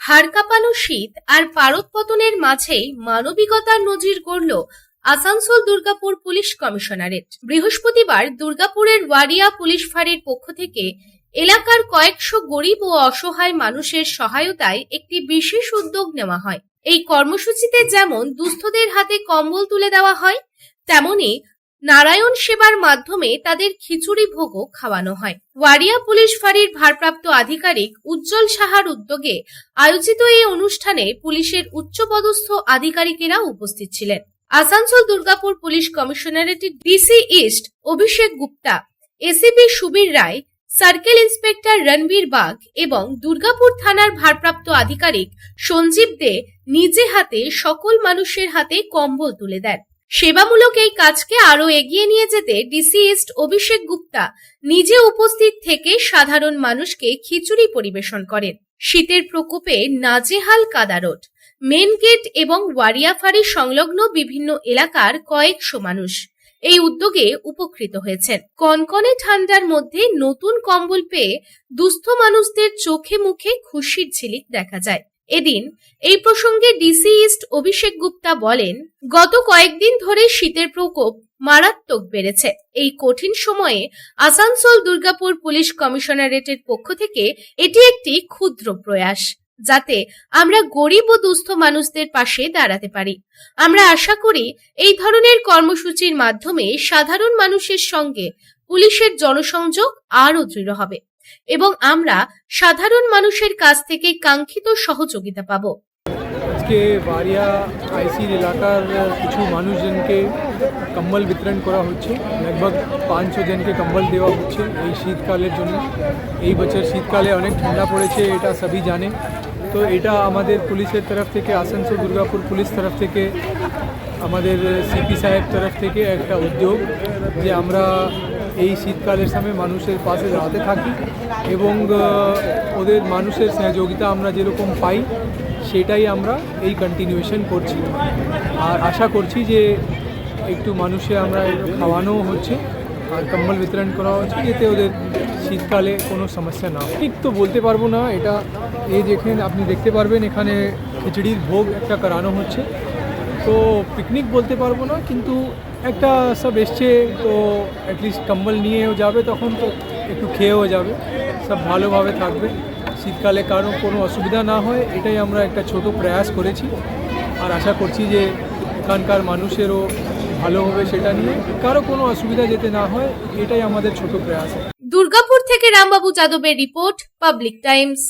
হাড় কাঁপানো শীত আর পারদপতনের মাঝেই মানবিকতার নজির গড়ল আসানসোল দুর্গাপুর পুলিশ কমিশনারেট। বৃহস্পতিবার দুর্গাপুরের ওয়ারিয়া পুলিশ ফাঁড়ির পক্ষ থেকে এলাকার কয়েকশো গরিব ও অসহায় মানুষের সহায়তায় একটি বিশেষ উদ্যোগ নেওয়া হয়। এই কর্মসূচিতে যেমন দুস্থদের হাতে কম্বল তুলে দেওয়া হয়, তেমনি নারায়ণ সেবার মাধ্যমে তাদের খিচুড়ি ভোগও খাওয়ানো হয়। ওয়ারিয়া পুলিশ ফাঁড়ির ভারপ্রাপ্ত আধিকারিক উজ্জ্বল সাহার উদ্যোগে আয়োজিত এই অনুষ্ঠানে পুলিশের উচ্চপদস্থ আধিকারিকেরা উপস্থিত ছিলেন। আসানসোল দুর্গাপুর পুলিশ কমিশনারেটের DC East Abhishek Gupta, ACP Subir Roy, circle inspector Ranbir Bag এবং দুর্গাপুর থানার ভারপ্রাপ্ত আধিকারিক সঞ্জীব দে নিজে হাতে সকল মানুষের হাতে কম্বল তুলে দেন। সেবামূলক এই কাজকে আরো এগিয়ে নিয়ে যেতে ডিসি ইস্ট অভিষেক গুপ্তা নিজে উপস্থিত থেকে সাধারণ মানুষকে খিচুড়ি পরিবেশন করেন। শীতের প্রকোপে নাজেহাল কাদারোড, মেন গেট এবং ওয়ারিয়া ফাঁড়ি সংলগ্ন বিভিন্ন এলাকার কয়েকশো মানুষ এই উদ্যোগে উপকৃত হয়েছেন। কনকনে ঠান্ডার মধ্যে নতুন কম্বল পেয়ে দুস্থ মানুষদের চোখে মুখে খুশির ঝিলিক দেখা যায়। এদিন এই প্রসঙ্গে ডিসি ইস্ট অভিষেক গুপ্তা বলেন, গত কয়েকদিন ধরে শীতের প্রকোপ মারাত্মক বেড়েছে। এই কঠিন সময়ে আসানসোল দুর্গাপুর পুলিশ কমিশনারেটের পক্ষ থেকে এটি একটি ক্ষুদ্র প্রয়াস, যাতে আমরা গরিব ও দুস্থ মানুষদের পাশে দাঁড়াতে পারি। আমরা আশা করি এই ধরনের কর্মসূচির মাধ্যমে সাধারণ মানুষের সঙ্গে পুলিশের জনসংযোগ আরও দৃঢ় হবে এবং আমরা সাধারণ মানুষের কাছ থেকে কাঙ্ক্ষিত সহযোগিতা পাব। আজকে বাড়িয়া আইসির এলাকার কিছু মানুষজনকে কম্বল বিতরণ করা হচ্ছে। लगभग 500 জনকে কম্বল দেওয়া হচ্ছে এই শীতকালের জন্য। এই বছর শীতকালে অনেক ঠান্ডা পড়েছে, এটা সবই জানে। তো এটা আমাদের পুলিশের তরফ থেকে, আসানসোল দুর্গাপুর পুলিশ তরফ থেকে, আমাদের সিপি সাহেব তরফ থেকে একটা উদ্যোগ যে আমরা এই শীতকালের সময় মানুষের পাশে দাঁড়াতে থাকি এবং ওদের মানুষের সহযোগিতা আমরা যেরকম পাই সেটাই আমরা এই কন্টিনিউয়েশন করছি। আর আশা করছি যে একটু মানুষে আমরা খাওয়ানো হচ্ছে আর কম্বল বিতরণ করা হচ্ছে, যাতে ওদের শীতকালে কোনো সমস্যা না হয়। ঠিক তো বলতে পারবো না, এটা এই দেখেন, আপনি দেখতে পারবেন এখানে খিচুড়ির ভোগ একটা করানো হচ্ছে। তো পিকনিক বলতে পারবো না, কিন্তু একটা সব এসছে তো অ্যাটলিস্ট কম্বল নিয়েও যাবে, তখন তো একটু খেয়েও যাবে, সব ভালোভাবে থাকবে, শীতকালে কারো কোনো অসুবিধা না হয়, এটাই আমরা একটা ছোট প্রয়াস করেছি। আর আশা করছি যে এখানকার মানুষেরও ভালো হবে, সেটা নিয়ে কারো কোনো অসুবিধা যাতে না হয়, এটাই আমাদের ছোট প্রয়াস। দুর্গাপুর থেকে রামবাবু যাদবের রিপোর্ট, পাবলিক টাইমস।